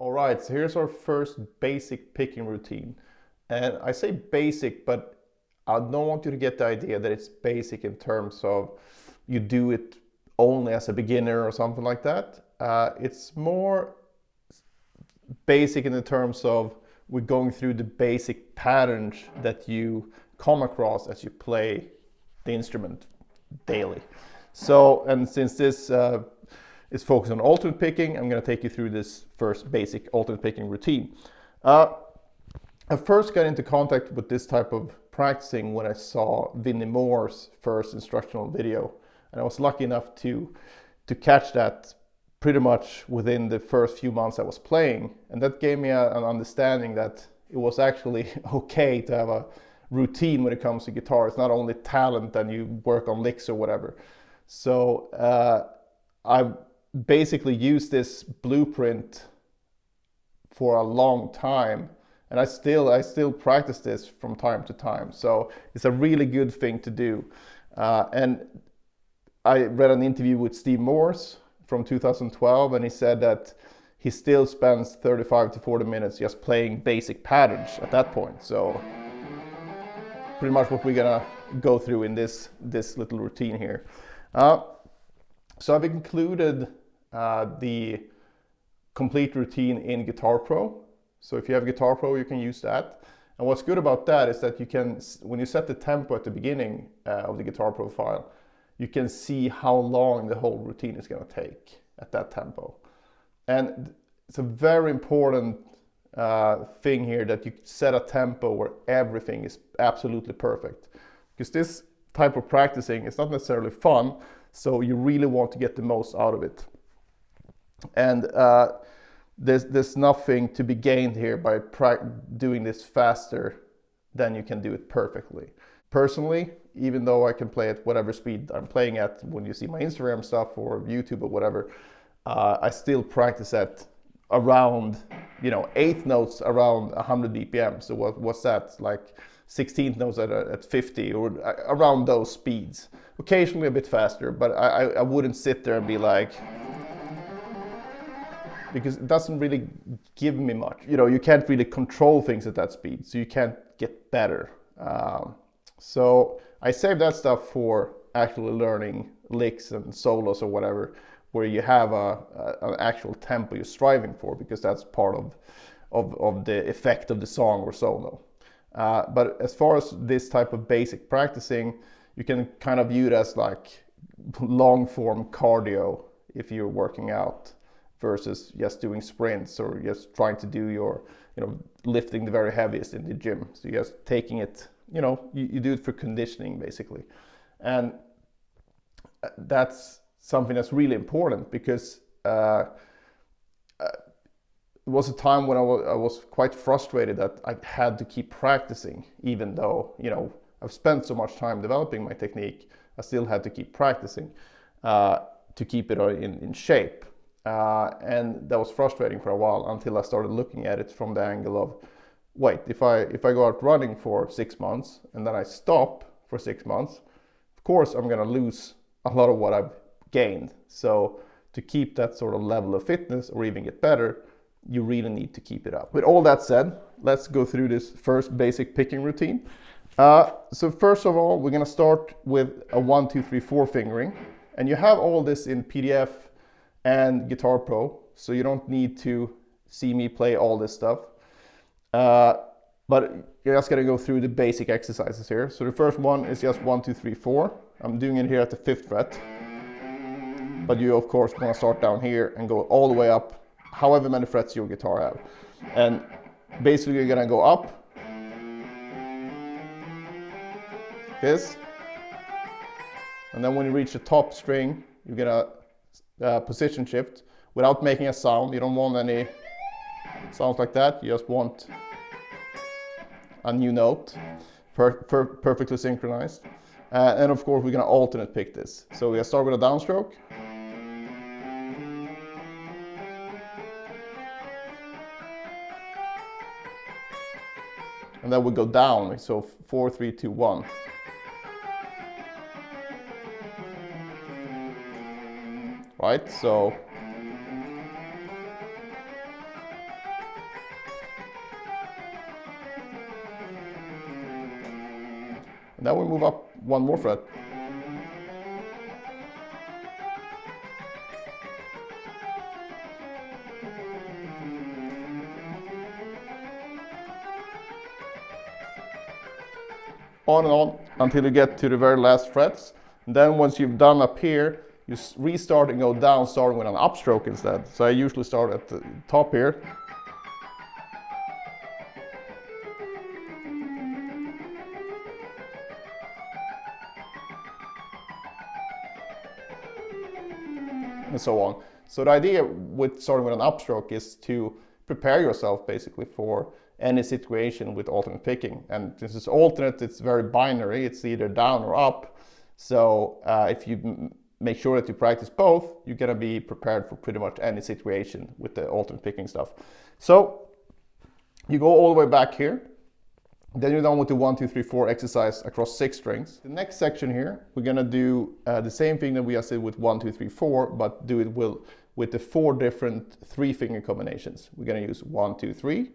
All right, so here's our first basic picking routine. And I say basic, but I don't want you to get the idea that it's basic in terms of you do it only as a beginner or something like that. It's more basic in the terms of we're going through the basic patterns that you come across as you play the instrument daily. So, and since this is focused on alternate picking, I'm going to take you through this first basic alternate picking routine. I first got into contact with this type of practicing when I saw Vinnie Moore's first instructional video, and I was lucky enough to catch that pretty much within the first few months I was playing, and that gave me an understanding that it was actually okay to have a routine when it comes to guitar. It's not only talent and you work on licks or whatever. So I basically used this blueprint for a long time, and I still practice this from time to time. So it's a really good thing to do. And I read an interview with Steve Morse from 2012, and he said that he still spends 35 to 40 minutes just playing basic patterns at that point. So pretty much what we're gonna go through in this little routine here. So I've included the complete routine in Guitar Pro. So if you have Guitar Pro, you can use that. And what's good about that is that you can, when you set the tempo at the beginning of the Guitar Pro file, you can see how long the whole routine is going to take at that tempo. And it's a very important thing here that you set a tempo where everything is absolutely perfect. Because this type of practicing is not necessarily fun, so you really want to get the most out of it. And there's nothing to be gained here by doing this faster than you can do it perfectly. Personally, even though I can play at whatever speed I'm playing at when you see my Instagram stuff or YouTube or whatever, I still practice at around, eighth notes around 100 BPM. So what's that? Like 16th notes at 50 or around those speeds. Occasionally a bit faster, but I wouldn't sit there and be like, because it doesn't really give me much. You can't really control things at that speed, so you can't get better. So I save that stuff for actually learning licks and solos or whatever, where you have an actual tempo you're striving for, because that's part of the effect of the song or solo. But as far as this type of basic practicing, you can kind of view it as like long form cardio if you're working out, versus just doing sprints or just trying to do your, lifting the very heaviest in the gym. So you're just taking it, you do it for conditioning basically. And that's something that's really important, because it was a time when I was quite frustrated that I had to keep practicing, even though, I've spent so much time developing my technique. I still had to keep practicing to keep it in shape. And that was frustrating for a while, until I started looking at it from the angle of, wait, if I go out running for 6 months and then I stop for 6 months, of course I'm going to lose a lot of what I've gained. So to keep that sort of level of fitness or even get better, you really need to keep it up. With all that said, let's go through this first basic picking routine. So first of all, we're going to start with a 1, 2, 3, 4 fingering, and you have all this in PDF and Guitar Pro, so you don't need to see me play all this stuff. But you're just gonna go through the basic exercises here. So the first one is just 1, 2, 3, 4. I'm doing it here at the 5th fret. But you of course want to start down here and go all the way up, however many frets your guitar have. And basically you're gonna go up, this, and then when you reach the top string, you're gonna position shift without making a sound. You don't want any sounds like that. You just want a new note, perfectly synchronized. And of course we're gonna alternate pick this. So we're gonna start with a downstroke. And then we go down, so 4, 3, 2, 1. Right, so Now we move up one more fret. On and on until you get to the very last frets. And then once you've done up here, you restart and go down, starting with an upstroke instead. So I usually start at the top here. And so on. So the idea with starting with an upstroke is to prepare yourself basically for any situation with alternate picking. And since it's alternate, it's very binary. It's either down or up. So if you make sure that you practice both, you're gonna be prepared for pretty much any situation with the alternate picking stuff. So you go all the way back here. Then you're done with the 1, 2, 3, 4 exercise across 6 strings. The next section here, we're gonna do the same thing that we just did with 1, 2, 3, 4, but do it with the 4 different 3-finger combinations. We're gonna use 1, 2, 3,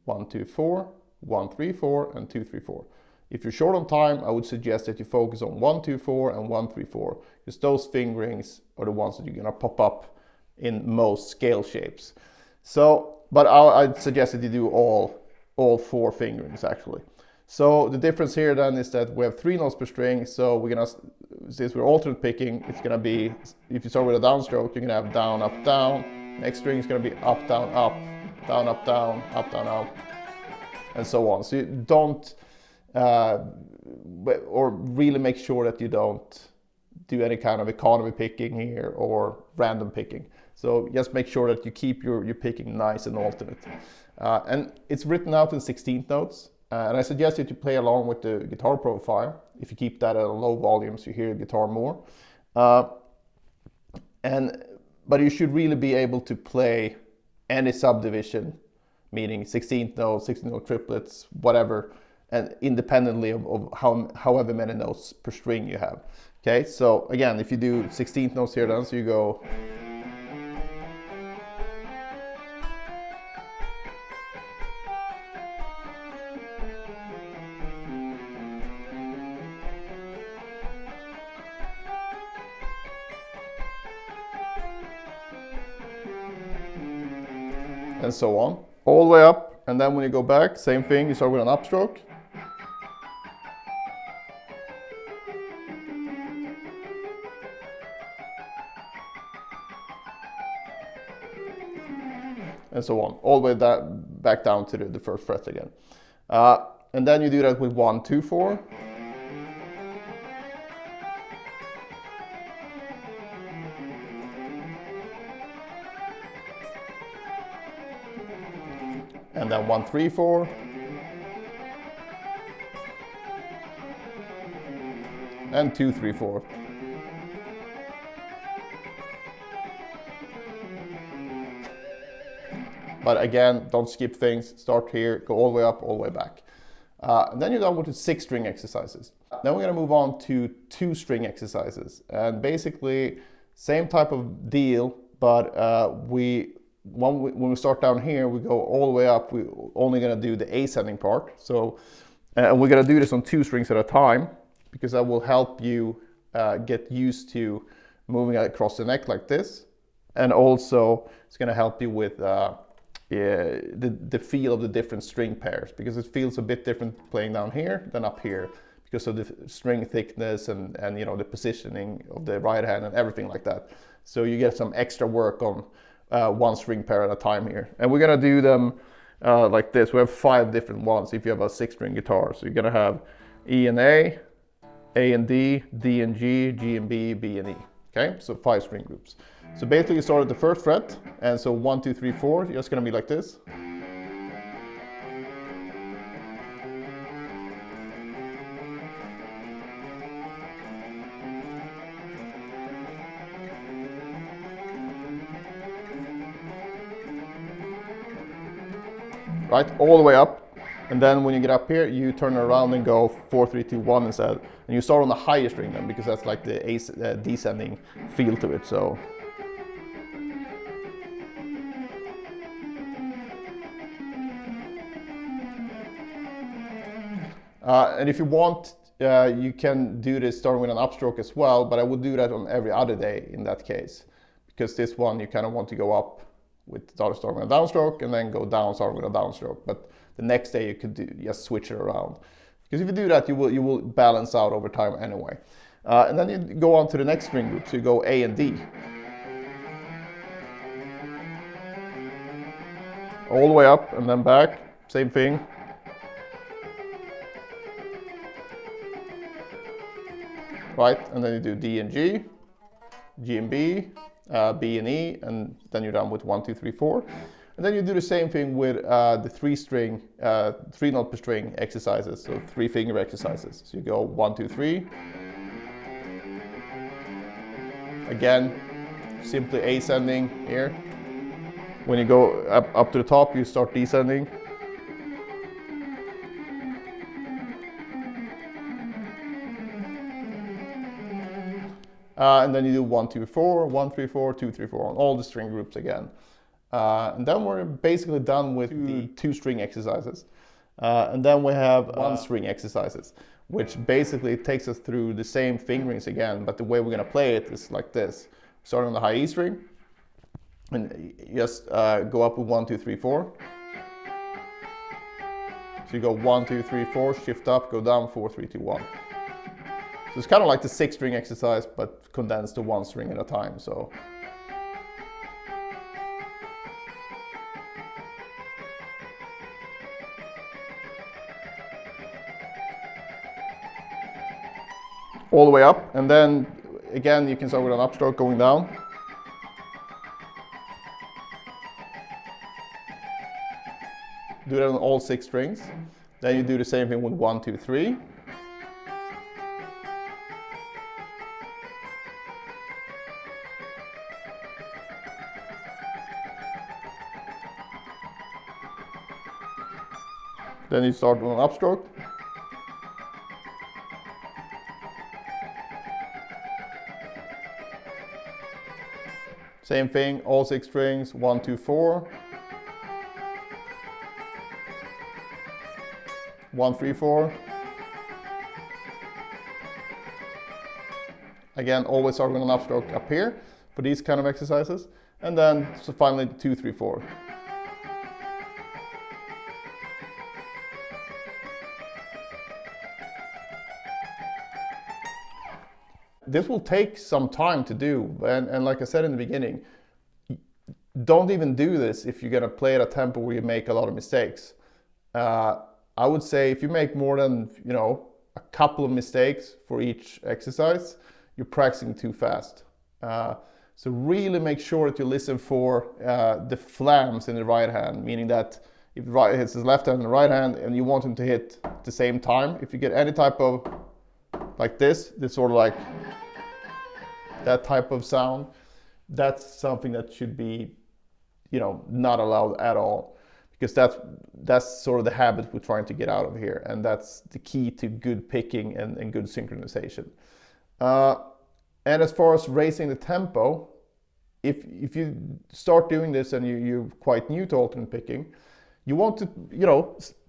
1, 2, 4, 1, 3, 4, and 2, 3, 4. If you're short on time, I would suggest that you focus on 1, 2, 4 and 1, 3, 4, because those fingerings are the ones that you're gonna pop up in most scale shapes. So, but I'd suggest that you do all 4 fingerings actually. So the difference here then is that we have 3 notes per string. So we're gonna, since we're alternate picking, it's gonna be, if you start with a downstroke, you're gonna have down, up, down. Next string is gonna be up, down, up, down, up, down, up, down, up, and so on. So you don't, or really make sure that you don't do any kind of economy picking here or random picking. So just make sure that you keep your picking nice and alternate. And it's written out in 16th notes. And I suggest you to play along with the guitar profile. If you keep that at a low volume so you hear the guitar more. But you should really be able to play any subdivision, meaning 16th notes, 16th note triplets, whatever, and independently of however many notes per string you have. Okay, so again, if you do 16th notes here then, so you go, and so on, all the way up. And then when you go back, same thing, you start with an upstroke. And so on, all the way back down to the first fret again. And then you do that with 1, 2, 4. And then 1, 3, 4. And 2, 3, 4. But again, don't skip things. Start here, go all the way up, all the way back. And then you're done with the 6-string exercises. Then we're gonna move on to 2-string exercises. And basically, same type of deal, but when we start down here, we go all the way up. We're only gonna do the ascending part. So, and we're gonna do this on 2 strings at a time, because that will help you get used to moving across the neck like this. And also, it's gonna help you with the feel of the different string pairs, because it feels a bit different playing down here than up here because of the string thickness and you know, the positioning of the right hand and everything like that. So you get some extra work on 1 string pair at a time here. And we're gonna do them like this. We have 5 different ones if you have a 6-string guitar. So you're gonna have E and A and D, D and G, G and B, B and E. Okay, so 5 string groups. So basically you start at the first fret, and so 1, 2, 3, 4, you're just gonna be like this. Right, all the way up. And then when you get up here, you turn around and go 4, 3, 2, 1 instead. And you start on the higher string then, because that's like the descending feel to it. So. And if you want you can do this starting with an upstroke as well, but I would do that on every other day in that case, because this one you kind of want to go up with starting with a downstroke and then go down starting with a downstroke. But the next day you could just switch it around, because if you do that, you will balance out over time anyway. And then you go on to the next string group, so you go A and D. All the way up and then back, same thing. Right, and then you do D and G, G and B, B and E, and then you're done with 1, 2, 3, 4. And then you do the same thing with the 3 note per string exercises, so 3 finger exercises. So you go 1, 2, 3. Again, simply ascending here. When you go up to the top, you start descending. And then you do 1, 2, 4, 1, 3, 4, 2, 3, 4 on all the string groups again. And then we're basically done with the 2 string exercises. And then we have 1 string exercises, which basically takes us through the same fingerings again, but the way we're going to play it is like this. Starting on the high E string, and just go up with 1, 2, 3, 4. So you go 1, 2, 3, 4, shift up, go down, 4, 3, 2, 1. So it's kind of like the 6 string exercise, but condensed to 1 string at a time. So all the way up, and then again you can start with an upstroke going down. Do that on all 6 strings. Then you do the same thing with 1, 2, 3. Then you start with an upstroke. Same thing, all 6 strings, 1, 2, 4. 1, 3, 4. Again, always start with an upstroke up here for these kind of exercises. And then so finally 2, 3, 4. This will take some time to do, and like I said in the beginning, don't even do this if you're going to play at a tempo where you make a lot of mistakes. I would say if you make more than, a couple of mistakes for each exercise, you're practicing too fast. So really make sure that you listen for the flams in the right hand, meaning that if right hits his left hand and the right hand and you want him to hit at the same time, if you get any type of like this sort of like that type of sound, that's something that should be, not allowed at all, because that's sort of the habit we're trying to get out of here, and that's the key to good picking and good synchronization. And as far as raising the tempo, if you start doing this and you're quite new to alternate picking, you want to,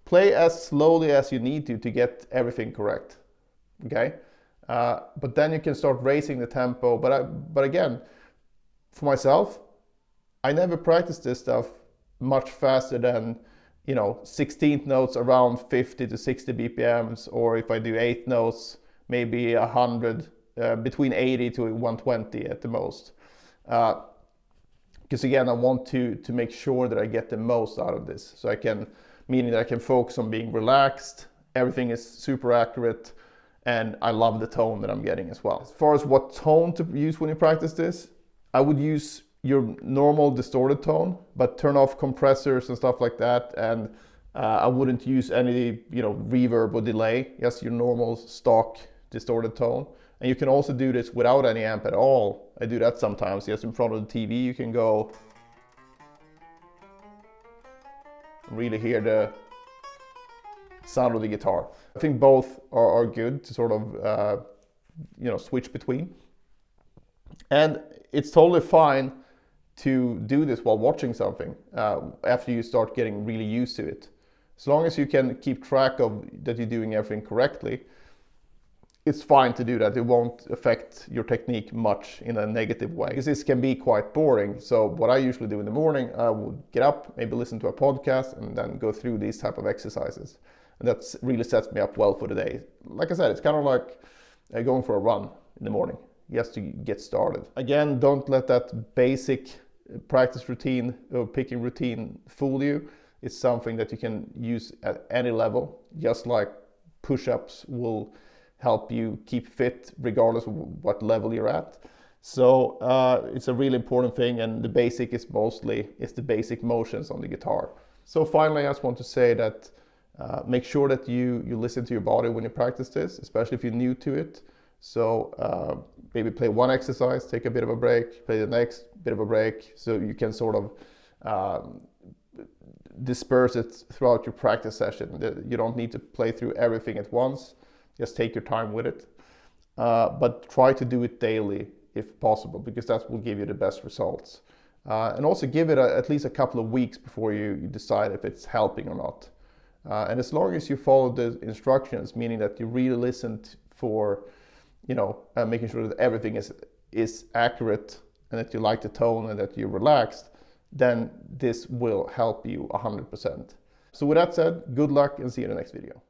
play as slowly as you need to get everything correct. Okay, but then you can start raising the tempo. But again, for myself, I never practiced this stuff much faster than 16th notes around 50 to 60 BPMs, or if I do 8th notes, maybe 100, between 80 to 120 at the most. Because again, I want to make sure that I get the most out of this, so meaning that I can focus on being relaxed. Everything is super accurate. And I love the tone that I'm getting as well. As far as what tone to use when you practice this, I would use your normal distorted tone, but turn off compressors and stuff like that. And I wouldn't use any, reverb or delay, just your normal stock distorted tone. And you can also do this without any amp at all. I do that sometimes, just in front of the TV. You can go really hear the sound of the guitar. I think both are good to sort of switch between, and it's totally fine to do this while watching something after you start getting really used to it. As long as you can keep track of that you're doing everything correctly, it's fine to do that. It won't affect your technique much in a negative way, because this can be quite boring. So what I usually do in the morning, I would get up, maybe listen to a podcast, and then go through these type of exercises. And that really sets me up well for the day. Like I said, it's kind of like going for a run in the morning, just to get started. Again, don't let that basic practice routine or picking routine fool you. It's something that you can use at any level, just like push-ups will help you keep fit regardless of what level you're at. So it's a really important thing, and the basic is mostly the basic motions on the guitar. So finally, I just want to say that make sure that you listen to your body when you practice this, especially if you're new to it. So maybe play one exercise, take a bit of a break, play the next, bit of a break, so you can sort of disperse it throughout your practice session. You don't need to play through everything at once. Just take your time with it. But try to do it daily if possible, because that will give you the best results. And also give it at least a couple of weeks before you decide if it's helping or not. And as long as you follow the instructions, meaning that you really listened for, making sure that everything is accurate and that you like the tone and that you're relaxed, then this will help you 100%. So with that said, good luck and see you in the next video.